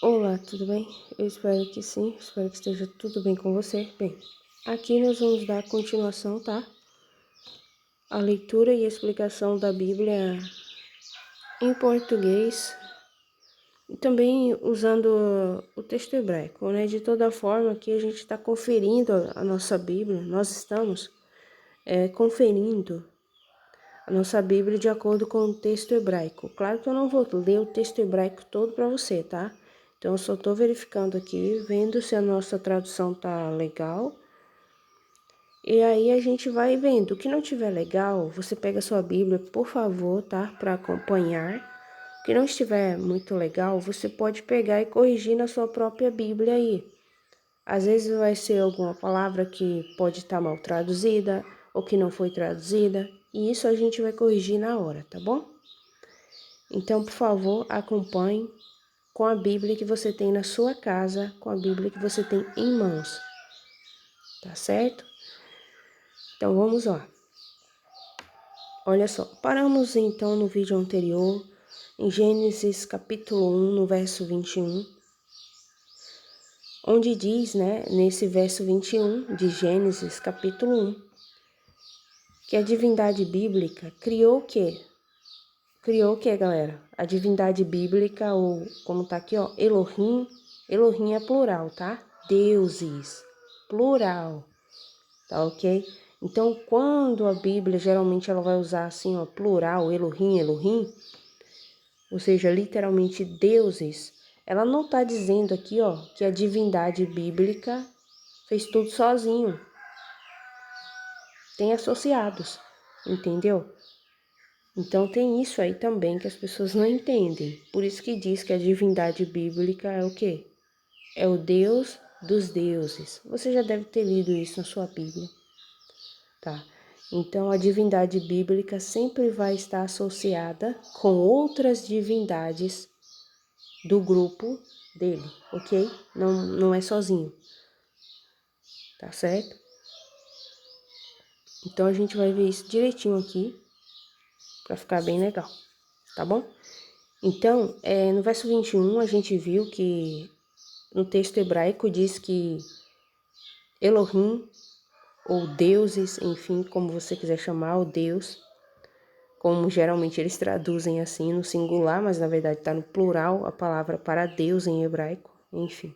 Olá, tudo bem? Eu espero que sim, espero que esteja tudo bem com você. Bem, aqui nós vamos dar continuação, tá? A leitura e explicação da Bíblia em português e também usando o texto hebraico, né? De toda forma, aqui a gente está conferindo a nossa Bíblia, nós estamos conferindo a nossa Bíblia de acordo com o texto hebraico. Claro que eu não vou ler o texto hebraico todo para você, tá? Então, eu só estou verificando aqui, vendo se a nossa tradução tá legal. E aí a gente vai vendo. O que não tiver legal, você pega a sua Bíblia, por favor, tá? Para acompanhar. O que não estiver muito legal, você pode pegar e corrigir na sua própria Bíblia aí. Às vezes vai ser alguma palavra que pode estar mal traduzida ou que não foi traduzida. E isso a gente vai corrigir na hora, tá bom? Então, por favor, acompanhe com a Bíblia que você tem na sua casa, com a Bíblia que você tem em mãos, tá certo? Então, vamos lá. Olha só, paramos então no vídeo anterior, em Gênesis capítulo 1, no verso 21, onde diz, né, nesse verso 21 de Gênesis capítulo 1, que a divindade bíblica criou o quê? Criou o quê, galera? A divindade bíblica, ou como tá aqui, ó, Elohim. Elohim é plural, tá? Deuses, plural, tá ok? Então, quando a Bíblia, geralmente ela vai usar assim, ó, plural, Elohim, Elohim, ou seja, literalmente deuses, ela não tá dizendo aqui, ó, que a divindade bíblica fez tudo sozinho. Tem associados, entendeu? Então tem isso aí também que as pessoas não entendem. Por isso que diz que a divindade bíblica é o quê? É o Deus dos deuses. Você já deve ter lido isso na sua Bíblia, tá? Então a divindade bíblica sempre vai estar associada com outras divindades do grupo dele, ok? Não é sozinho, tá certo? Então a gente vai ver isso direitinho aqui para ficar bem legal, tá bom? Então, no verso 21, a gente viu que no texto hebraico diz que Elohim, ou deuses, enfim, como você quiser chamar, o Deus, como geralmente eles traduzem assim no singular, mas na verdade está no plural a palavra para Deus em hebraico, enfim.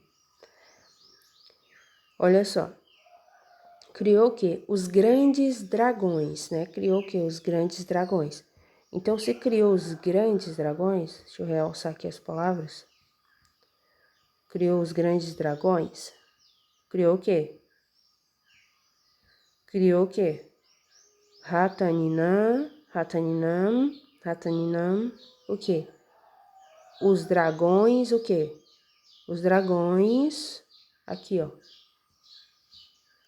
Olha só, criou o quê? Os grandes dragões, né? Criou o quê? Os grandes dragões. Então, se criou os grandes dragões, deixa eu realçar aqui as palavras. Criou os grandes dragões. Criou o quê? Criou o quê? Rataninam, Rataninam, Rataninam, o quê? Os dragões, o quê? Os dragões, aqui, ó.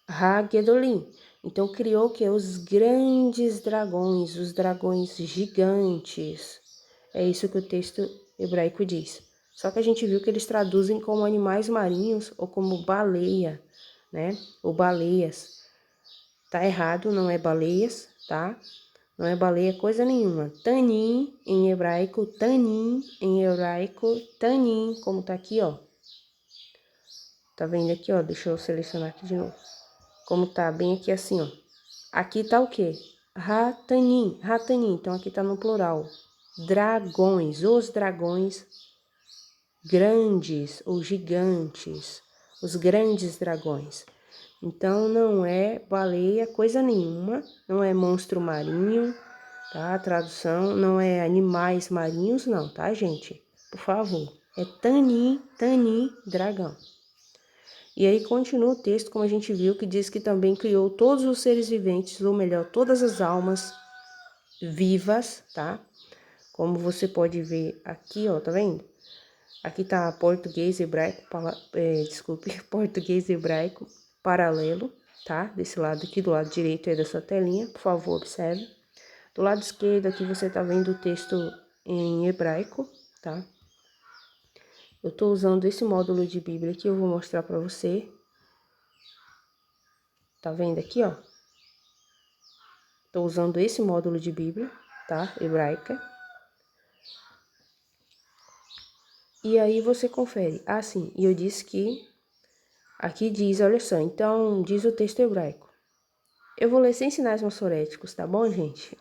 Hagedolim. Então, criou o quê? Os grandes dragões, os dragões gigantes. É isso que o texto hebraico diz. Só que a gente viu que eles traduzem como animais marinhos ou como baleia, né? Ou baleias. Tá errado, não é baleias, tá? Não é baleia coisa nenhuma. Tanim em hebraico, tanim em hebraico, tanim, como tá aqui, ó. Tá vendo aqui, ó? Deixa eu selecionar aqui de novo. Como tá bem aqui assim, ó. Aqui tá o quê? Ratanim, ratanim. Então aqui tá no plural. Dragões, os dragões grandes ou gigantes, os grandes dragões. Então não é baleia coisa nenhuma, não é monstro marinho, tá? A tradução não é animais marinhos não, tá, gente? Por favor. É tanim, tanim, dragão. E aí continua o texto, como a gente viu, que diz que também criou todos os seres viventes, ou melhor, todas as almas vivas, tá? Como você pode ver aqui, ó, tá vendo? Aqui tá português hebraico, português hebraico paralelo, tá? Desse lado aqui, do lado direito aí da sua telinha, por favor, observe. Do lado esquerdo aqui você tá vendo o texto em hebraico, tá? Eu tô usando esse módulo de Bíblia que eu vou mostrar para você. Tá vendo aqui, ó? Tô usando esse módulo de Bíblia, tá? Hebraica. E aí você confere. Ah, sim, e eu disse que aqui diz, olha só, então diz o texto hebraico. Eu vou ler sem sinais massoréticos, tá bom, gente?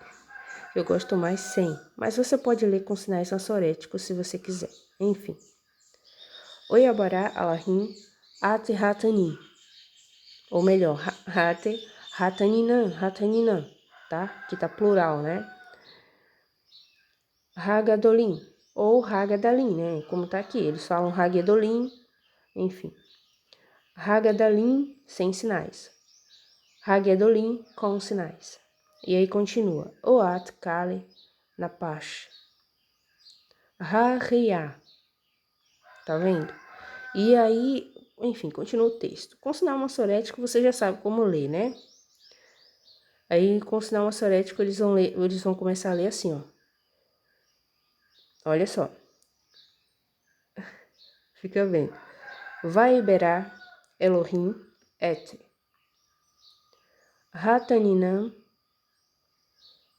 Eu gosto mais sem, mas você pode ler com sinais massoréticos se você quiser. Enfim. Oyabará Alahim Ate Hatanim. Ou melhor, Hate Hataninã, tá? Que tá plural, né? Hagadolim, ou Hagadalim, né? Como tá aqui, eles falam Hagadolim, enfim. Hagadalim sem sinais. Hagadolim com sinais. E aí continua. Oat Kale Napash. Ha-Riá. Tá vendo? E aí, enfim, continua o texto. Com sinal massorético, você já sabe como ler, né? Aí, com sinal massorético, eles vão começar a ler assim, ó. Olha só. Fica vendo. Vai liberar Elohim et Hataninam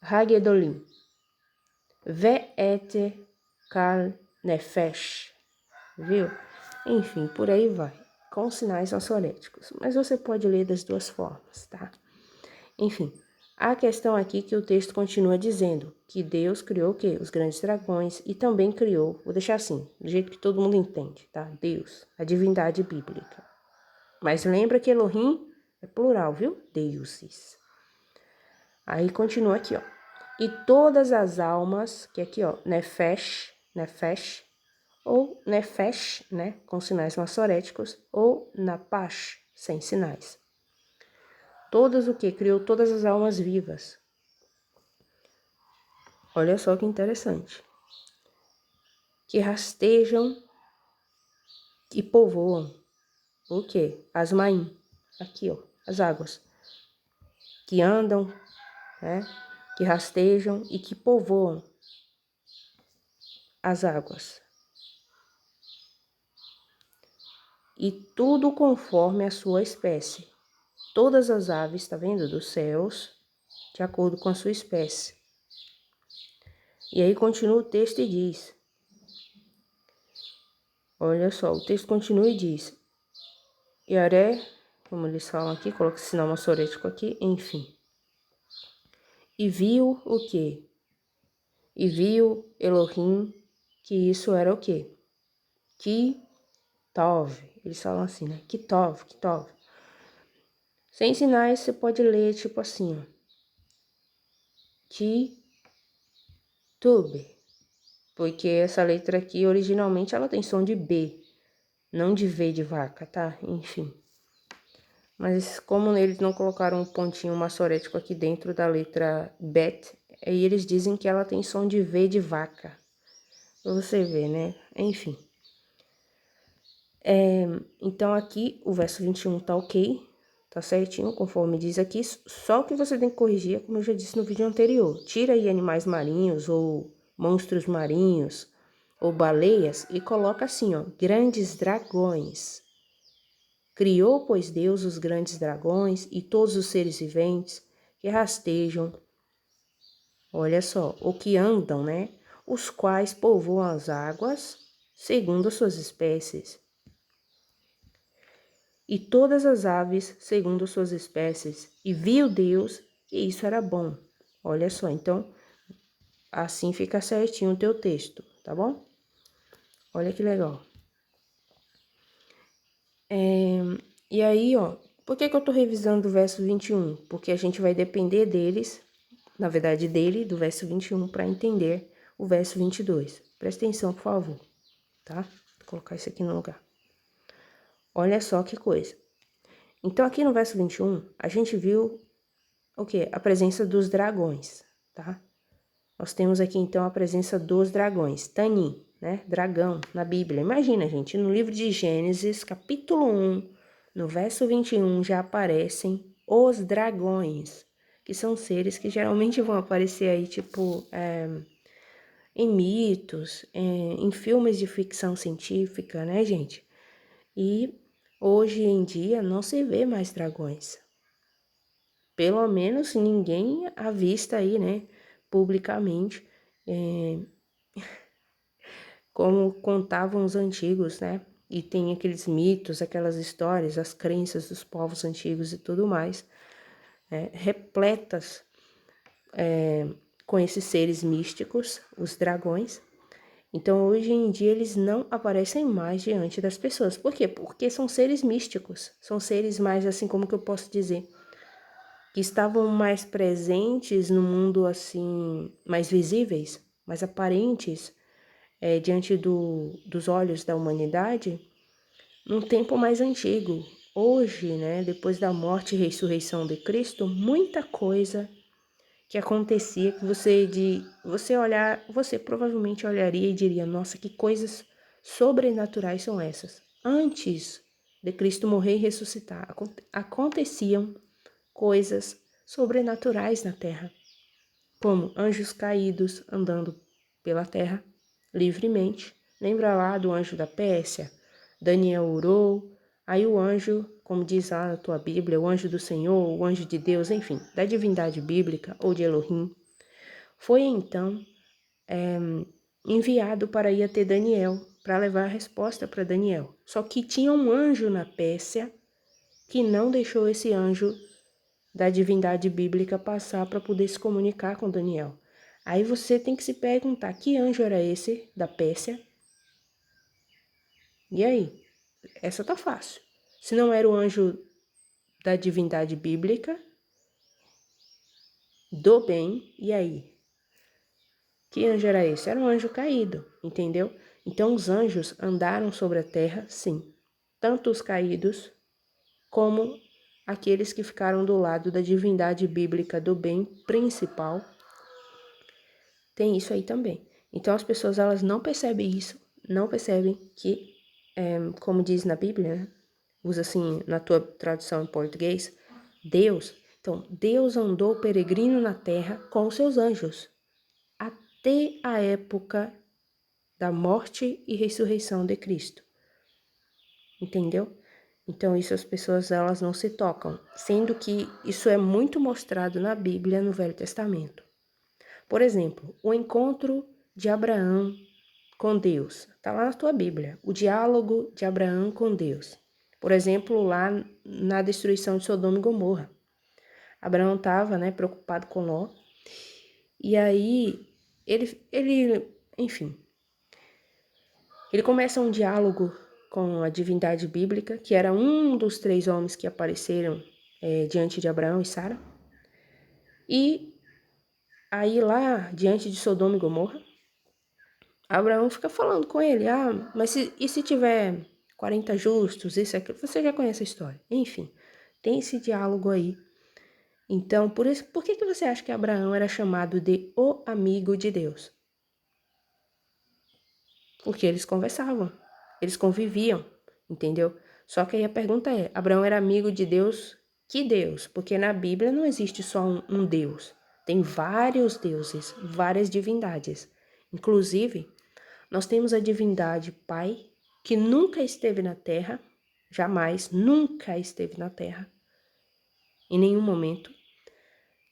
Hagedolim Ve et Kal Nefesh. Viu? Enfim, por aí vai. Com sinais massoréticos. Mas você pode ler das duas formas, tá? Enfim, a questão aqui que o texto continua dizendo que Deus criou o quê? Os grandes dragões e também criou, vou deixar assim, do jeito que todo mundo entende, tá? Deus, a divindade bíblica. Mas lembra que Elohim é plural, viu? Deuses. Aí continua aqui, ó. E todas as almas, que aqui, ó, Nefesh, ou Nefesh, né, com sinais massoréticos, ou Napash, sem sinais. Todas o que? Criou todas as almas vivas. Olha só que interessante. Que rastejam e povoam. O quê? As maim. Aqui, ó, as águas. Que andam, né? Que rastejam e que povoam as águas. E tudo conforme a sua espécie. Todas as aves, tá vendo? Dos céus, de acordo com a sua espécie. E aí continua o texto e diz. Olha só, o texto continua e diz. Yaré, como eles falam aqui, coloca esse sinal massorético aqui, enfim. E viu o quê? E viu Elohim que isso era o quê? Que tov. Eles falam assim, né? Que tov, que tov. Sem sinais, você pode ler tipo assim, ó. Que tube. Porque essa letra aqui, originalmente, ela tem som de B, não de V de vaca, tá? Enfim. Mas como eles não colocaram um pontinho massorético aqui dentro da letra Bet, aí eles dizem que ela tem som de V de vaca. Pra você ver, né? Enfim. Então aqui o verso 21 tá ok, tá certinho, conforme diz aqui. Só que você tem que corrigir, como eu já disse no vídeo anterior. Tira aí animais marinhos ou monstros marinhos ou baleias e coloca assim, ó, grandes dragões. Criou, pois, Deus os grandes dragões e todos os seres viventes que rastejam, olha só, ou que andam, né? Os quais povoam as águas, segundo as suas espécies. E todas as aves, segundo as suas espécies. E viu Deus que isso era bom. Olha só, então, assim fica certinho o teu texto, tá bom? Olha que legal. E aí, ó, por que eu tô revisando o verso 21? Porque a gente vai depender deles, na verdade dele, do verso 21, para entender o verso 22. Presta atenção, por favor, tá? Vou colocar isso aqui no lugar. Olha só que coisa. Então, aqui no verso 21, a gente viu o quê? A presença dos dragões, tá? Nós temos aqui, então, a presença dos dragões. Tani, né? Dragão, na Bíblia. Imagina, gente, no livro de Gênesis, capítulo 1, no verso 21, já aparecem os dragões, que são seres que geralmente vão aparecer aí, tipo, em mitos, em filmes de ficção científica, né, gente? E hoje em dia não se vê mais dragões. Pelo menos ninguém avista aí, né, publicamente, como contavam os antigos, né? E tem aqueles mitos, aquelas histórias, as crenças dos povos antigos e tudo mais, repletas com esses seres místicos, os dragões. Então, hoje em dia, eles não aparecem mais diante das pessoas. Por quê? Porque são seres místicos, são seres mais, assim, como que eu posso dizer, que estavam mais presentes no mundo, assim, mais visíveis, mais aparentes, diante dos olhos da humanidade, num tempo mais antigo. Hoje, né, depois da morte e ressurreição de Cristo, muita coisa que acontecia que você provavelmente olharia e diria: nossa, que coisas sobrenaturais são essas? Antes de Cristo morrer e ressuscitar, aconteciam coisas sobrenaturais na terra, como anjos caídos andando pela terra livremente. Lembra lá do anjo da Pérsia? Daniel orou, aí o anjo, como diz lá na tua Bíblia, o anjo do Senhor, o anjo de Deus, enfim, da divindade bíblica ou de Elohim, foi então enviado para ir até Daniel, para levar a resposta para Daniel. Só que tinha um anjo na Pérsia que não deixou esse anjo da divindade bíblica passar para poder se comunicar com Daniel. Aí você tem que se perguntar: que anjo era esse da Pérsia? E aí? Essa tá fácil. Se não era o anjo da divindade bíblica, do bem, e aí? Que anjo era esse? Era um anjo caído, entendeu? Então os anjos andaram sobre a terra, sim. Tanto os caídos como aqueles que ficaram do lado da divindade bíblica do bem principal. Tem isso aí também. Então as pessoas elas não percebem isso, não percebem que, como diz na Bíblia, né? Usa assim na tua tradução em português, Deus. Então, Deus andou peregrino na terra com os seus anjos até a época da morte e ressurreição de Cristo. Entendeu? Então, isso as pessoas elas não se tocam, sendo que isso é muito mostrado na Bíblia, no Velho Testamento. Por exemplo, o encontro de Abraão com Deus. Está lá na tua Bíblia, o diálogo de Abraão com Deus. Por exemplo, lá na destruição de Sodoma e Gomorra. Abraão estava, né, preocupado com Ló. E aí, enfim, ele começa um diálogo com a divindade bíblica, que era um dos 3 homens que apareceram diante de Abraão e Sara. E aí lá, diante de Sodoma e Gomorra, Abraão fica falando com ele: mas e se tiver 40 justos, isso, aquilo? Você já conhece a história. Enfim, tem esse diálogo aí. Então, por que você acha que Abraão era chamado de o amigo de Deus? Porque eles conversavam, eles conviviam, entendeu? Só que aí a pergunta é: Abraão era amigo de Deus? Que Deus? Porque na Bíblia não existe só um Deus. Tem vários deuses, várias divindades. Inclusive, nós temos a divindade Pai, que nunca esteve na terra, jamais, nunca esteve na terra, em nenhum momento,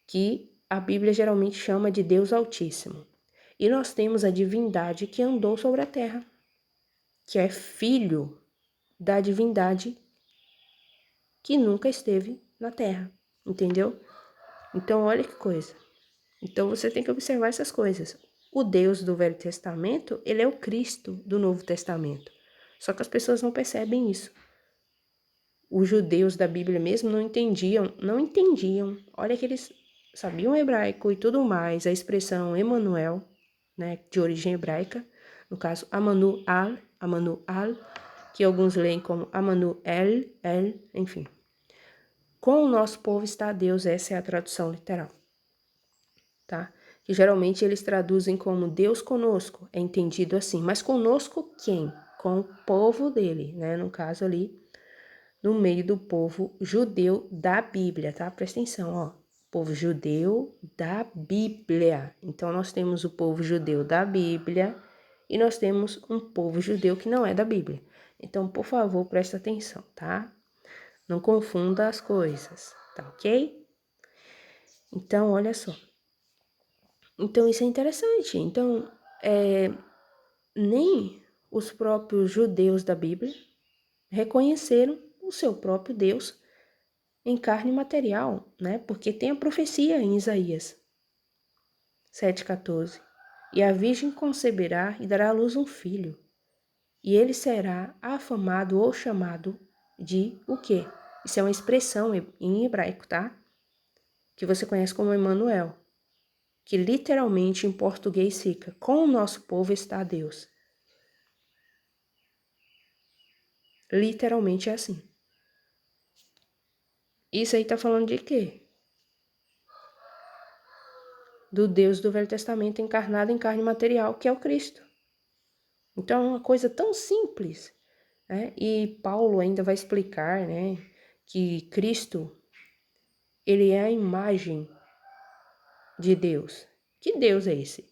que a Bíblia geralmente chama de Deus Altíssimo. E nós temos a divindade que andou sobre a terra, que é filho da divindade que nunca esteve na terra, entendeu? Então, olha que coisa. Então, você tem que observar essas coisas. O Deus do Velho Testamento, ele é o Cristo do Novo Testamento. Só que as pessoas não percebem isso. Os judeus da Bíblia mesmo não entendiam. Olha que eles sabiam hebraico e tudo mais, a expressão Emanuel, né, de origem hebraica, no caso Amanual, que alguns leem como Amanuel, enfim. Com o nosso povo está Deus, essa é a tradução literal, tá? Que geralmente eles traduzem como Deus conosco, é entendido assim. Mas conosco quem? Com o povo dele, né? No caso ali, no meio do povo judeu da Bíblia, tá? Presta atenção, ó. Povo judeu da Bíblia. Então, nós temos o povo judeu da Bíblia e nós temos um povo judeu que não é da Bíblia. Então, por favor, presta atenção, tá? Não confunda as coisas, tá ok? Então, olha só. Então, isso é interessante. Então, nem os próprios judeus da Bíblia reconheceram o seu próprio Deus em carne material, né? Porque tem a profecia em Isaías 7,14. E a virgem conceberá e dará à luz um filho, e ele será afamado ou chamado de o quê? Isso é uma expressão em hebraico, tá? Que você conhece como Emanuel, que literalmente em português fica: com o nosso povo está Deus. Literalmente é assim. Isso aí tá falando de quê? Do Deus do Velho Testamento encarnado em carne material, que é o Cristo. Então é uma coisa tão simples, né? E Paulo ainda vai explicar, né, que Cristo, ele é a imagem de Deus. Que Deus é esse?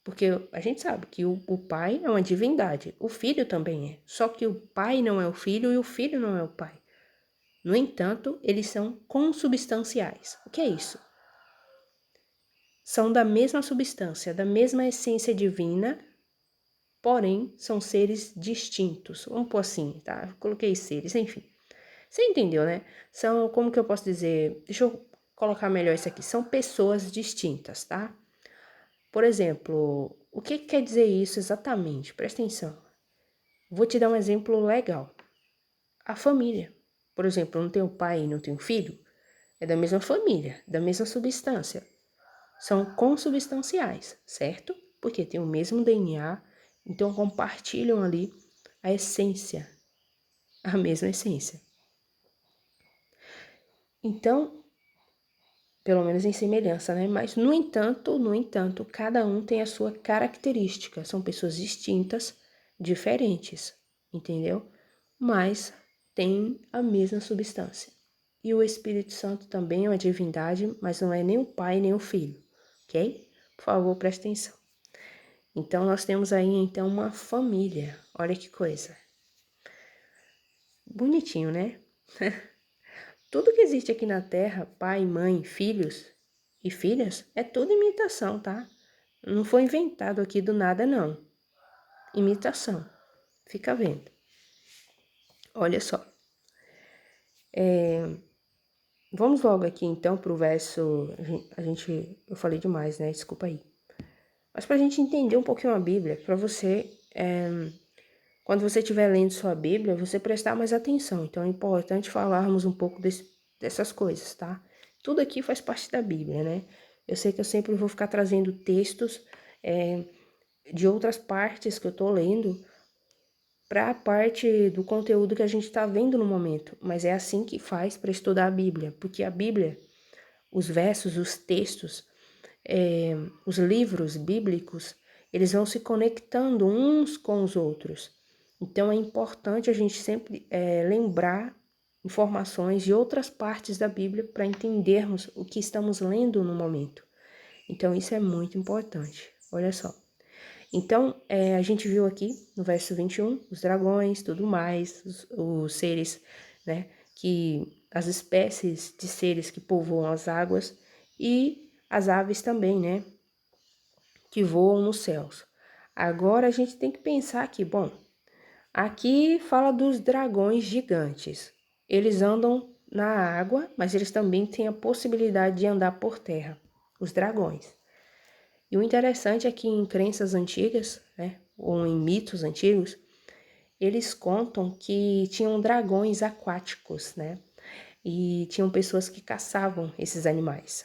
Porque a gente sabe que o Pai é uma divindade, o Filho também é. Só que o Pai não é o Filho e o Filho não é o Pai. No entanto, eles são consubstanciais. O que é isso? São da mesma substância, da mesma essência divina, porém são seres distintos. Vamos pôr assim, tá? Coloquei seres, enfim. Você entendeu, né? São, como que eu posso dizer? Deixa eu colocar melhor isso aqui. São pessoas distintas, tá? Por exemplo, o que quer dizer isso exatamente? Presta atenção. Vou te dar um exemplo legal. A família. Por exemplo, não tem o pai e não tem o filho. É da mesma família, da mesma substância. São consubstanciais, certo? Porque tem o mesmo DNA, então compartilham ali a essência, a mesma essência. Então, pelo menos em semelhança, né? Mas, no entanto, cada um tem a sua característica. São pessoas distintas, diferentes, entendeu? Mas tem a mesma substância. E o Espírito Santo também é uma divindade, mas não é nem o Pai nem o Filho, ok? Por favor, preste atenção. Então, nós temos aí, então, uma família. Olha que coisa. Bonitinho, né? Tudo que existe aqui na Terra, pai, mãe, filhos e filhas, é tudo imitação, tá? Não foi inventado aqui do nada, não. Imitação. Fica vendo. Olha só. Vamos logo aqui, então, para o verso... Eu falei demais, né? Desculpa aí. Mas para a gente entender um pouquinho a Bíblia, para você... Quando você estiver lendo sua Bíblia, você prestar mais atenção. Então, é importante falarmos um pouco dessas coisas, tá? Tudo aqui faz parte da Bíblia, né? Eu sei que eu sempre vou ficar trazendo textos de outras partes que eu tô lendo para a parte do conteúdo que a gente está vendo no momento. Mas é assim que faz para estudar a Bíblia. Porque a Bíblia, os versos, os textos, os livros bíblicos, eles vão se conectando uns com os outros. Então, é importante a gente sempre lembrar informações de outras partes da Bíblia para entendermos o que estamos lendo no momento. Então, isso é muito importante. Olha só. Então, a gente viu aqui no verso 21, os dragões, tudo mais, os seres, né, as espécies de seres que povoam as águas e as aves também, né, que voam nos céus. Agora a gente tem que pensar que, bom, aqui fala dos dragões gigantes. Eles andam na água, mas eles também têm a possibilidade de andar por terra, os dragões. E o interessante é que em crenças antigas, né, ou em mitos antigos, eles contam que tinham dragões aquáticos, né? E tinham pessoas que caçavam esses animais.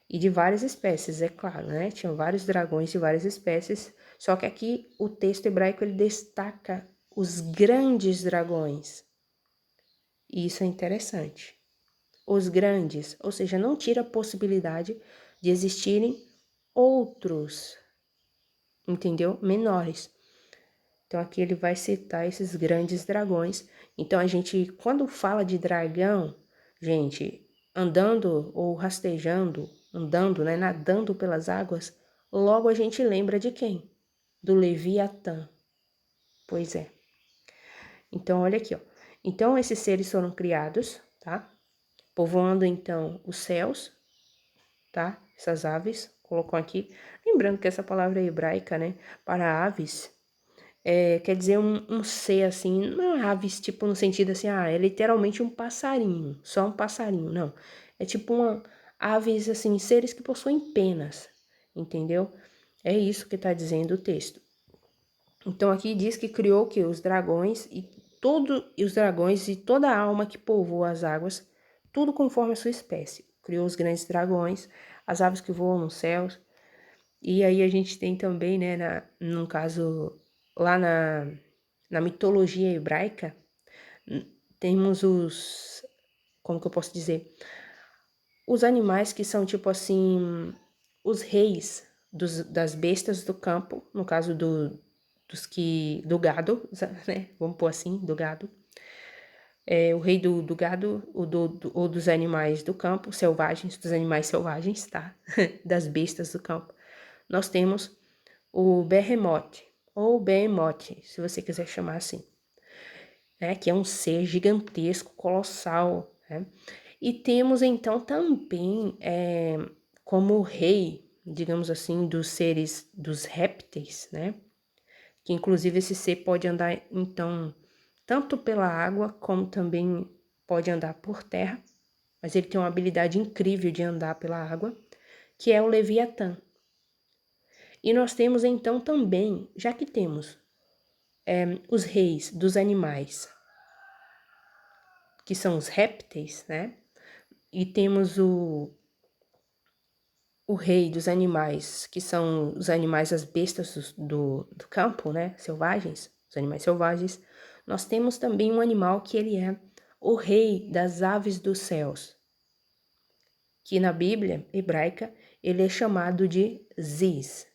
E de várias espécies, é claro, né? Tinham vários dragões de várias espécies, só que aqui o texto hebraico ele destaca os grandes dragões. E isso é interessante. Os grandes, ou seja, não tira a possibilidade de existirem outros, entendeu? Menores. Então aqui ele vai citar esses grandes dragões. Então a gente, quando fala de dragão, gente, andando ou rastejando, andando, né, nadando pelas águas, logo a gente lembra de quem? Do Leviatã. Pois é. Então olha aqui, ó. Então esses seres foram criados, tá? Povoando então os céus, tá? Essas aves, colocou aqui. Lembrando que essa palavra é hebraica, né? Para aves quer dizer um ser assim, não é aves tipo no sentido assim, é literalmente um passarinho, só um passarinho, não. É tipo aves assim, seres que possuem penas, entendeu? É isso que está dizendo o texto. Então aqui diz que criou que os dragões e toda a alma que povoa as águas, tudo conforme a sua espécie. Criou os grandes dragões, as aves que voam nos céus. E aí a gente tem também, né, no caso, lá na mitologia hebraica, temos como que eu posso dizer? Os animais que são tipo assim, os reis das bestas do campo, no caso do gado, né? Vamos pôr assim, do gado. O rei do gado ou dos animais do campo, selvagens, dos animais selvagens, tá? Das bestas do campo. Nós temos o Behemoth, ou Behemoth, se você quiser chamar assim, né? Que é um ser gigantesco, colossal, né? E temos então também como rei, digamos assim, dos seres, dos répteis, né? Que inclusive esse ser pode andar então tanto pela água como também pode andar por terra, mas ele tem uma habilidade incrível de andar pela água, que é o Leviatã. E nós temos então também, já que temos os reis dos animais, que são os répteis, né? E temos o rei dos animais, que são os animais, as bestas do campo, né? Selvagens, os animais selvagens. Nós temos também um animal que ele é o rei das aves dos céus, que na Bíblia hebraica ele é chamado de Ziz.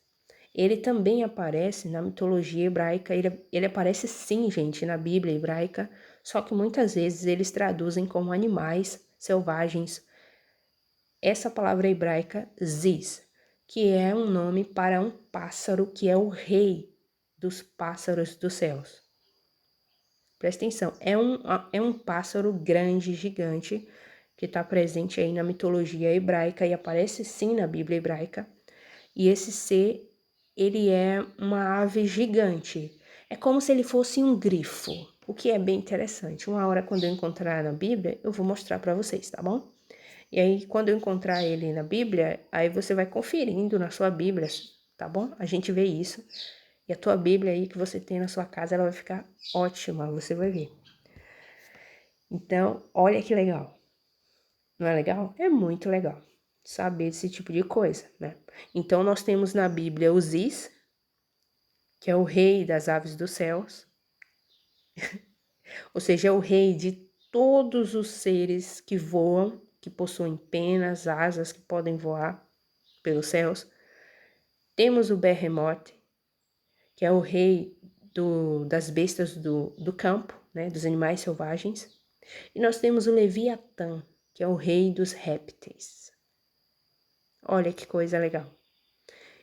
Ele também aparece na mitologia hebraica, ele aparece sim, gente, na Bíblia hebraica, só que muitas vezes eles traduzem como animais selvagens essa palavra hebraica Ziz, que é um nome para um pássaro que é o rei dos pássaros dos céus. Presta atenção, é um pássaro grande, gigante, que está presente aí na mitologia hebraica e aparece sim na Bíblia hebraica. E esse ser, ele é uma ave gigante. É como se ele fosse um grifo, o que é bem interessante. Uma hora, quando eu encontrar na Bíblia, eu vou mostrar para vocês, tá bom? E aí, quando eu encontrar ele na Bíblia, aí você vai conferindo na sua Bíblia, tá bom? A gente vê isso. E a tua Bíblia aí que você tem na sua casa, ela vai ficar ótima, você vai ver. Então, olha que legal. Não é legal? É muito legal saber esse tipo de coisa, né? Então, nós temos na Bíblia o Ziz, que é o rei das aves dos céus, ou seja, é o rei de todos os seres que voam, que possuem penas, asas, que podem voar pelos céus. Temos o Behemoth, que é o rei das bestas do campo, né, dos animais selvagens. E nós temos o Leviatã, que é o rei dos répteis. Olha que coisa legal.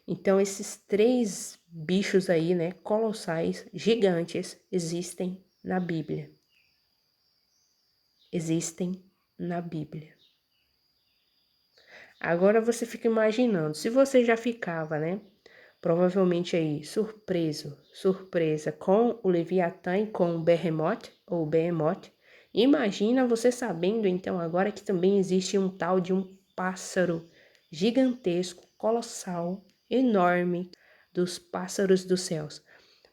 Então, esses três bichos aí, né, colossais, gigantes, existem na Bíblia. Existem na Bíblia. Agora você fica imaginando, se você já ficava, né, provavelmente aí surpresa com o Leviatã e com o Behemoth, ou Behemoth, imagina você sabendo então agora que também existe um tal de um pássaro gigantesco, colossal, enorme, dos pássaros dos céus.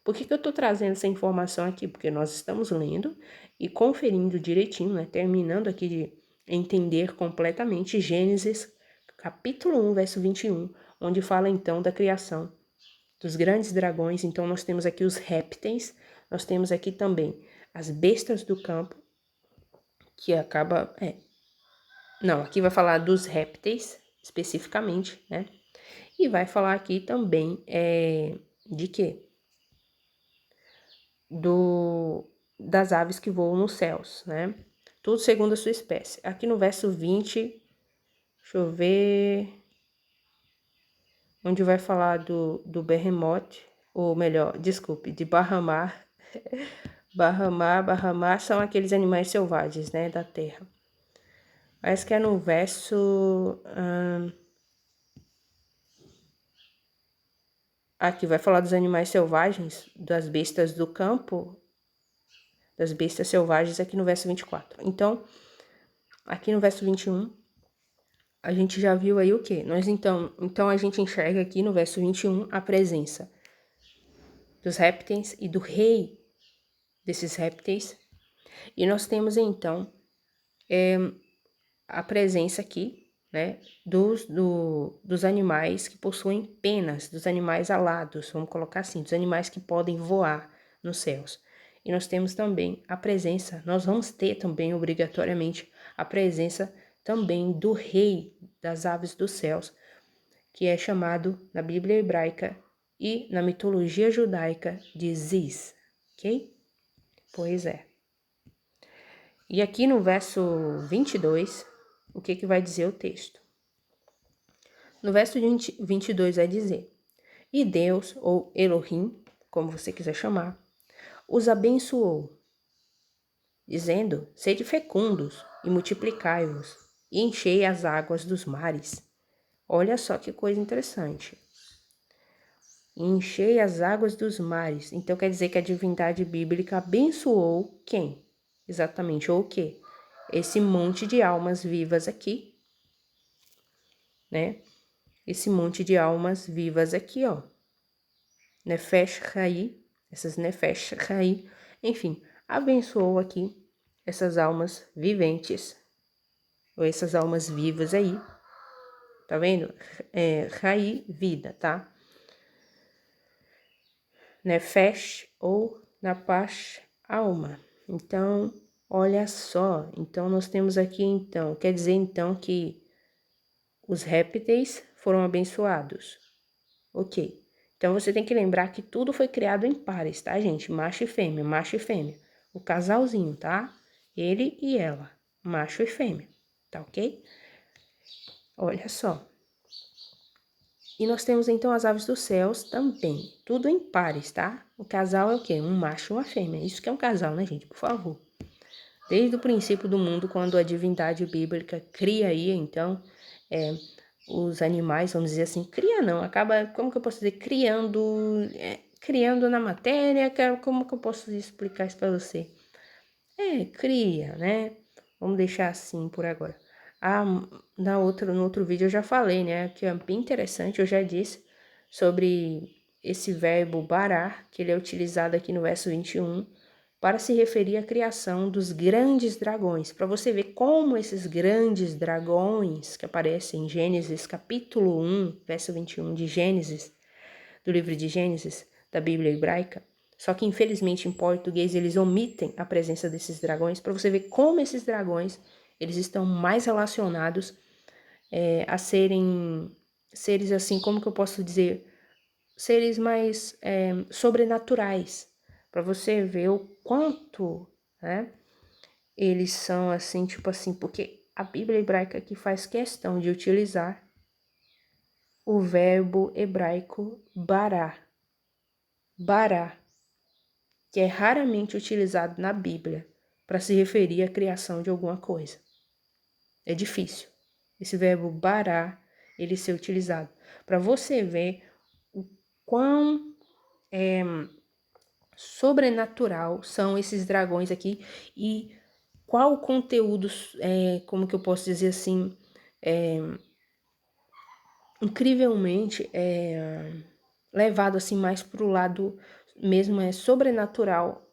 Por que eu estou trazendo essa informação aqui? Porque nós estamos lendo e conferindo direitinho, né? Terminando aqui de entender completamente Gênesis, capítulo 1, verso 21, onde fala então da criação dos grandes dragões. Então nós temos aqui os répteis, nós temos aqui também as bestas do campo, que acaba... Não, aqui vai falar dos répteis, especificamente, né? E vai falar aqui também de quê? Das aves que voam nos céus, né? Tudo segundo a sua espécie. Aqui no verso 20, deixa eu ver, onde vai falar do Behemoth, ou melhor, desculpe, de Bahamar. Bahamar são aqueles animais selvagens, né, da terra. Parece que é no verso... Aqui vai falar dos animais selvagens, das bestas do campo, das bestas selvagens aqui no verso 24. Então, aqui no verso 21, a gente já viu aí o quê? Então a gente enxerga aqui no verso 21 a presença dos répteis e do rei desses répteis. E nós temos então a presença aqui, né, dos animais que possuem penas, dos animais alados, vamos colocar assim, dos animais que podem voar nos céus. E nós temos também a presença, nós vamos ter também obrigatoriamente a presença também do rei das aves dos céus, que é chamado na Bíblia hebraica e na mitologia judaica de Ziz, ok? Pois é. E aqui no verso 22, o que vai dizer o texto? No verso 22 vai dizer: E Deus, ou Elohim, como você quiser chamar, os abençoou, dizendo: Sede fecundos e multiplicai-vos, e enchei as águas dos mares. Olha só que coisa interessante. Enchei as águas dos mares. Então quer dizer que a divindade bíblica abençoou quem? Exatamente, ou o quê? Esse monte de almas vivas aqui, né? Esse monte de almas vivas aqui, ó. Nefesh Ha'i, essas Nefesh Ha'i, enfim, abençoou aqui essas almas viventes, ou essas almas vivas aí, tá vendo? Ha'i, vida, tá? Nefesh ou Napash, alma. Então, olha só, então nós temos aqui então, quer dizer então que os répteis foram abençoados. Ok. Então você tem que lembrar que tudo foi criado em pares, tá, gente? Macho e fêmea, macho e fêmea. O casalzinho, tá? Ele e ela, macho e fêmea, tá ok? Olha só. E nós temos então as aves dos céus também, tudo em pares, tá? O casal é o quê? Um macho e uma fêmea. Isso que é um casal, né, gente? Por favor. Desde o princípio do mundo, quando a divindade bíblica cria aí, então, os animais, vamos dizer assim, cria não, acaba, como que eu posso dizer, criando na matéria, como que eu posso explicar isso para você? Cria, né? Vamos deixar assim por agora. No outro vídeo eu já falei, né, que é bem interessante, eu já disse sobre esse verbo barar, que ele é utilizado aqui no verso 21, para se referir à criação dos grandes dragões, para você ver como esses grandes dragões que aparecem em Gênesis capítulo 1, verso 21 de Gênesis, do livro de Gênesis, da Bíblia hebraica, só que infelizmente em português eles omitem a presença desses dragões, para você ver como esses dragões, eles estão mais relacionados a serem seres assim, como que eu posso dizer, seres mais sobrenaturais, para você ver o quanto, né, eles são assim, tipo assim, porque a Bíblia hebraica aqui faz questão de utilizar o verbo hebraico bará, que é raramente utilizado na Bíblia para se referir à criação de alguma coisa. É difícil esse verbo bará ele ser utilizado, para você ver o quão sobrenatural são esses dragões aqui e qual o conteúdo, como que eu posso dizer assim, incrivelmente levado assim mais para o lado mesmo sobrenatural,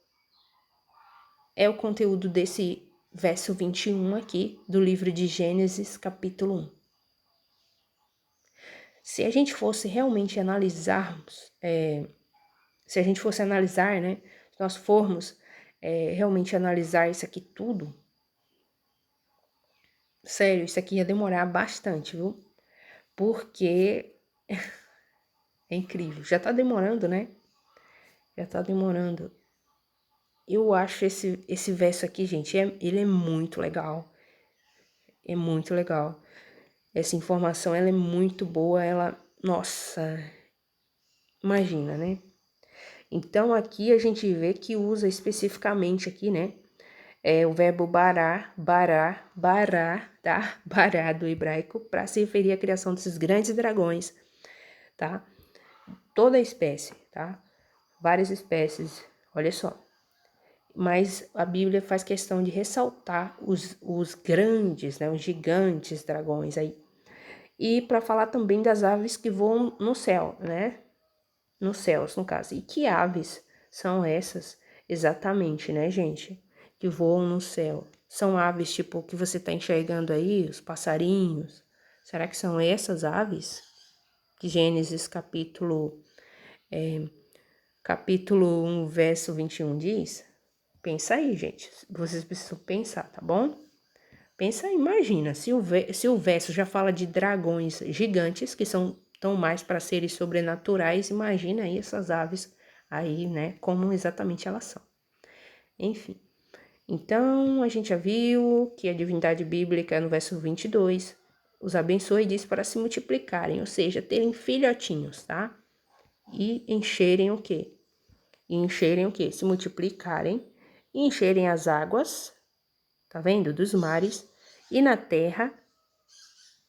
é o conteúdo desse verso 21 aqui do livro de Gênesis, capítulo 1. Se a gente fosse realmente analisarmos, se a gente fosse analisar, né, se nós formos realmente analisar isso aqui tudo, sério, isso aqui ia demorar bastante, viu? Porque é incrível. Já tá demorando, né? Já tá demorando. Eu acho esse verso aqui, gente, ele é muito legal. É muito legal. Essa informação, ela é muito boa, nossa, imagina, né? Então, aqui a gente vê que usa especificamente aqui, né? O verbo barar, tá? Barar do hebraico, para se referir à criação desses grandes dragões, tá? toda a espécie, tá? Várias espécies, olha só. Mas a Bíblia faz questão de ressaltar os grandes, né, os gigantes dragões aí. E para falar também das aves que voam no céu, né? Nos céus, no caso. E que aves são essas exatamente, né, gente? Que voam no céu. São aves tipo que você tá enxergando aí, os passarinhos. Será que são essas aves? Que Gênesis capítulo 1, verso 21 diz? Pensa aí, gente. Vocês precisam pensar, tá bom? Pensa aí, imagina, se o verso já fala de dragões gigantes, que são tão mais para seres sobrenaturais, imagina aí essas aves aí, né, como exatamente elas são. Enfim, então a gente já viu que a divindade bíblica, no verso 22, os abençoa e diz para se multiplicarem, ou seja, terem filhotinhos, tá? E encherem o quê? E encherem o quê? Se multiplicarem e encherem as águas, tá vendo? Dos mares e na terra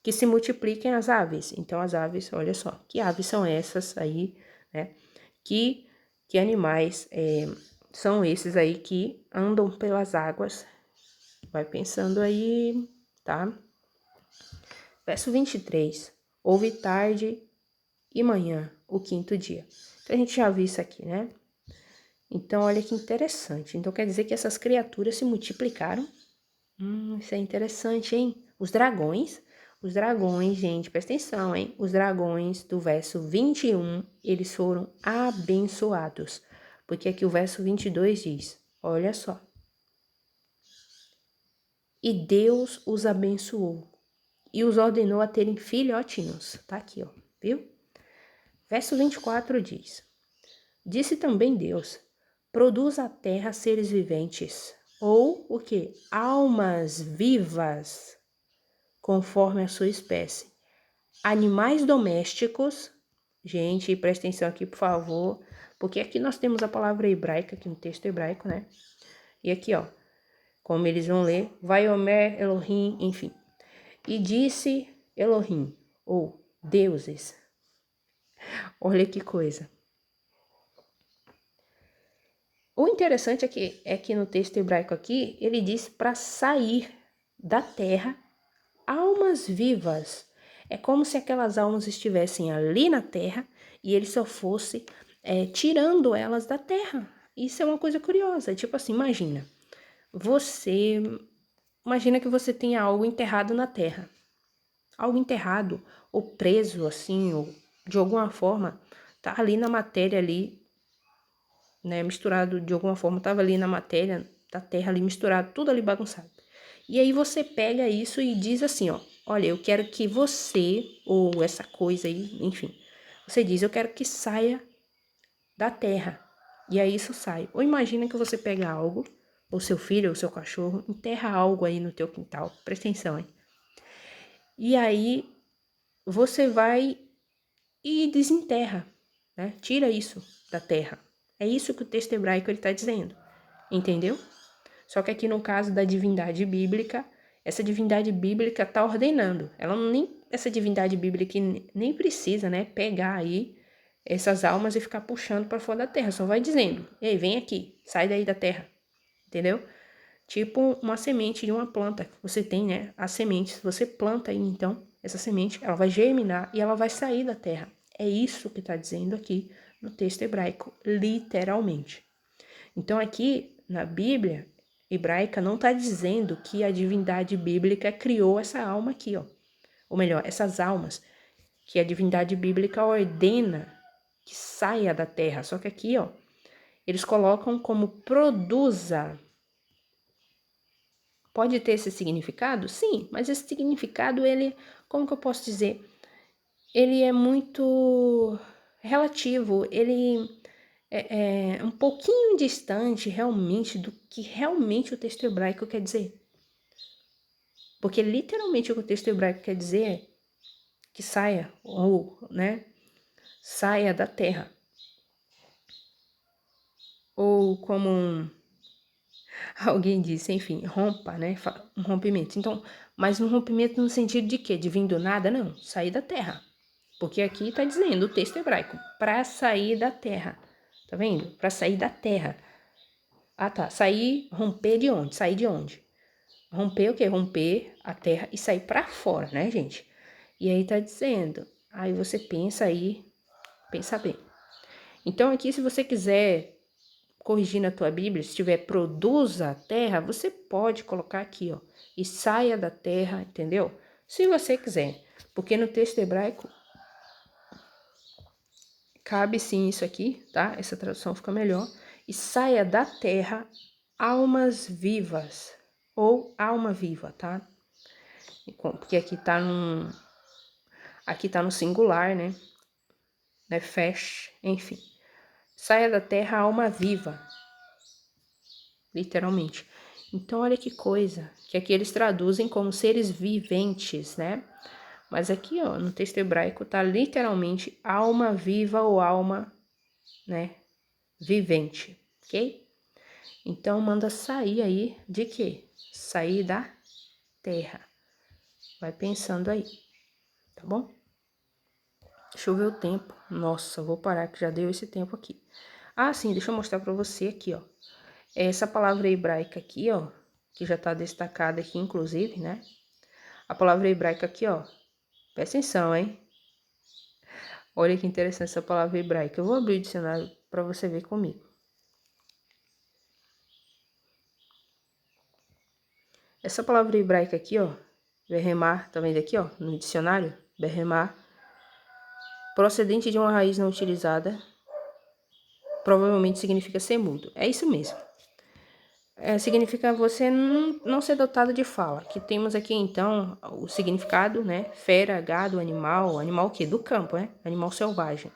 que se multipliquem as aves. Então, as aves, olha só, que aves são essas aí, né? Que animais são esses aí que andam pelas águas? Vai pensando aí, tá? Verso 23. Houve tarde e manhã, o quinto dia. Então, a gente já viu isso aqui, né? Então, olha que interessante. Então, quer dizer que essas criaturas se multiplicaram? Isso é interessante, hein? Os dragões, gente, presta atenção, hein? Os dragões do verso 21, eles foram abençoados. Porque aqui o verso 22 diz, olha só. E Deus os abençoou e os ordenou a terem filhotinhos. Tá aqui, ó, viu? Verso 24 diz, disse também Deus, produz a terra seres viventes, ou o que? Almas vivas, conforme a sua espécie. Animais domésticos, gente, presta atenção aqui, por favor, porque aqui nós temos a palavra hebraica, aqui no texto hebraico, né? E aqui, ó, como eles vão ler, Vaiomer Elohim, enfim. E disse Elohim, ou deuses. Olha que coisa. O interessante é que no texto hebraico aqui, ele diz para sair da terra almas vivas. É como se aquelas almas estivessem ali na terra e ele só fosse tirando elas da terra. Isso é uma coisa curiosa. Tipo assim, imagina que você tenha algo enterrado na terra. Algo enterrado ou preso assim, ou de alguma forma, tá ali na matéria ali, né, misturado de alguma forma, tava ali na matéria da terra ali misturado, tudo ali bagunçado. E aí você pega isso e diz assim, ó, olha, eu quero que você, ou essa coisa aí, enfim, você diz, eu quero que saia da terra. E aí isso sai. Ou imagina que você pega algo, ou seu filho, ou seu cachorro, enterra algo aí no teu quintal, presta atenção, hein? E aí você vai e desenterra, né? Tira isso da terra. É isso que o texto hebraico ele está dizendo, entendeu? Só que aqui no caso da divindade bíblica, essa divindade bíblica está ordenando. Essa divindade bíblica nem precisa, né, pegar aí essas almas e ficar puxando para fora da terra. Só vai dizendo, ei, vem aqui, sai daí da terra, entendeu? Tipo uma semente de uma planta. Você tem, né, as sementes. Você planta aí, então, essa semente, ela vai germinar e ela vai sair da terra. É isso que está dizendo aqui no texto hebraico, literalmente. Então, aqui na Bíblia hebraica não está dizendo que a divindade bíblica criou essa alma aqui, ó. Ou melhor, essas almas que a divindade bíblica ordena que saia da terra. Só que aqui, ó, eles colocam como produza. Pode ter esse significado? Sim, mas esse significado, ele, como que eu posso dizer? Ele é muito relativo, ele é um pouquinho distante realmente do que realmente o texto hebraico quer dizer. Porque literalmente o que o texto hebraico quer dizer é que saia, ou, né, saia da terra. Ou como alguém disse, enfim, rompa, né, um rompimento. Então, mas um rompimento no sentido de quê? De vir do nada? Não, sair da terra. Porque aqui tá dizendo, o texto hebraico, para sair da terra. Tá vendo? Para sair da terra. Ah, tá. Sair, romper de onde? Sair de onde? Romper o quê? Romper a terra e sair para fora, né, gente? E aí tá dizendo. Aí você pensa aí, pensa bem. Então aqui, se você quiser corrigir na tua Bíblia, se tiver produza a terra, você pode colocar aqui, ó, e saia da terra, entendeu? Se você quiser, porque no texto hebraico cabe sim isso aqui, tá? Essa tradução fica melhor. E saia da terra almas vivas, ou alma viva, tá? Porque aqui tá no singular, né? Nefesh, enfim. Saia da terra alma viva, literalmente. Então, olha que coisa, que aqui eles traduzem como seres viventes, né? Mas aqui, ó, no texto hebraico tá literalmente alma viva ou alma, né, vivente, ok? Então, manda sair aí de quê? Sair da terra. Vai pensando aí, tá bom? Deixa eu ver o tempo. Nossa, vou parar que já deu esse tempo aqui. Ah, sim, deixa eu mostrar pra você aqui, ó. Essa palavra hebraica aqui, ó, que já tá destacada aqui, inclusive, né? A palavra hebraica aqui, ó. Presta atenção, hein? Olha que interessante essa palavra hebraica. Eu vou abrir o dicionário pra você ver comigo. Essa palavra hebraica aqui, ó, berremar, tá vendo aqui, ó, no dicionário? Berremar, procedente de uma raiz não utilizada, provavelmente significa ser mudo. É isso mesmo. Significa você não ser dotado de fala. Que temos aqui, então, o significado, né? Fera, gado, animal. Animal o quê? Do campo, né? Animal selvagem.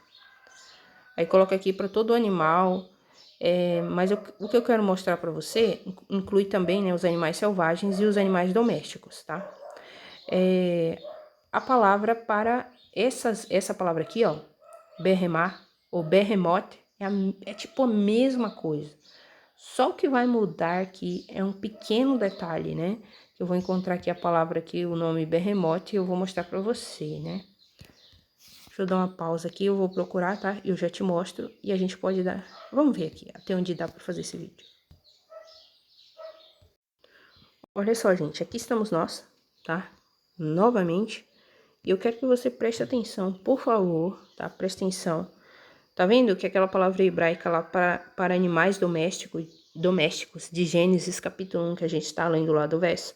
Aí coloca aqui para todo animal. Mas o que eu quero mostrar para você inclui também, né, os animais selvagens e os animais domésticos, tá? A palavra para essa palavra aqui, ó, berremar ou berremote, é tipo a mesma coisa. Só o que vai mudar aqui é um pequeno detalhe, né? Eu vou encontrar aqui a palavra aqui, o nome berremote, e eu vou mostrar para você, né? Deixa eu dar uma pausa aqui, eu vou procurar, tá? Eu já te mostro e a gente pode dar... Vamos ver aqui até onde dá para fazer esse vídeo. Olha só, gente, aqui estamos nós, tá? Novamente. E eu quero que você preste atenção, por favor, tá? Preste atenção. Tá vendo que aquela palavra hebraica lá para animais domésticos, de Gênesis capítulo 1, que a gente está lendo lá do verso?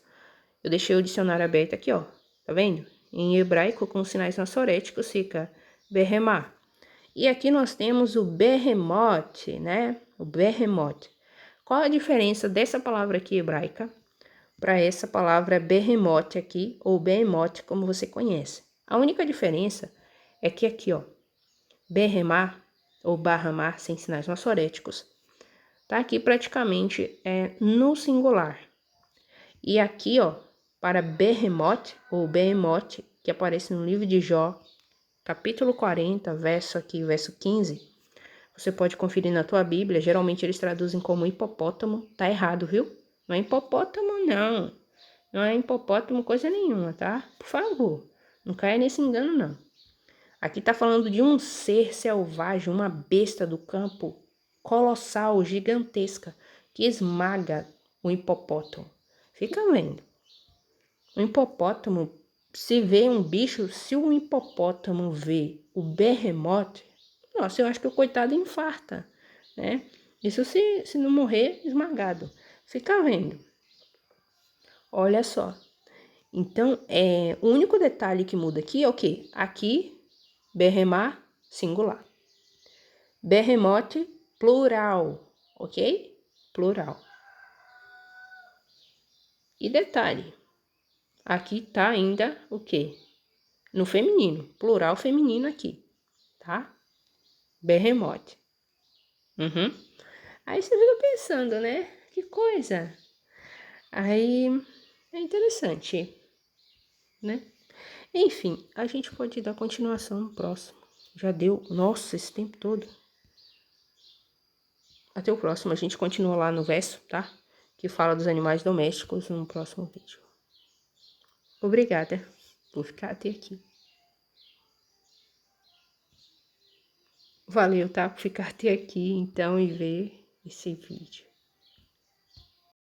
Eu deixei o dicionário aberto aqui, ó. Tá vendo? Em hebraico, com sinais massoréticos, fica berremá. E aqui nós temos o berremote, né? O berremote. Qual a diferença dessa palavra aqui hebraica para essa palavra berremote aqui, ou behemote, como você conhece? A única diferença é que aqui, ó, berremar, ou barramar, sem sinais massoréticos, tá aqui praticamente no singular. E aqui, ó, para berremote, ou behemote, que aparece no livro de Jó, capítulo 40, verso 15, você pode conferir na tua Bíblia, geralmente eles traduzem como hipopótamo, tá errado, viu? Não é hipopótamo, não. Não é hipopótamo coisa nenhuma, tá? Por favor, não caia nesse engano, não. Aqui tá falando de um ser selvagem, uma besta do campo, colossal, gigantesca, que esmaga o hipopótamo. Fica vendo. O hipopótamo, se vê um bicho, se o hipopótamo vê o berremote, nossa, eu acho que o coitado infarta, né? Isso se não morrer esmagado. Fica vendo. Olha só. Então, o único detalhe que muda aqui é o quê? Aqui, berremar, singular. Berremote, plural, ok? Plural. E detalhe, aqui tá ainda o quê? No feminino, plural feminino aqui, tá? Berremote. Uhum. Aí você fica pensando, né? Que coisa. Aí é interessante, né? Enfim, a gente pode dar continuação no próximo. Já deu, nossa, esse tempo todo. Até o próximo, a gente continua lá no verso, tá? Que fala dos animais domésticos no próximo vídeo. Obrigada por ficar até aqui. Valeu, tá? Por ficar até aqui, então, e ver esse vídeo.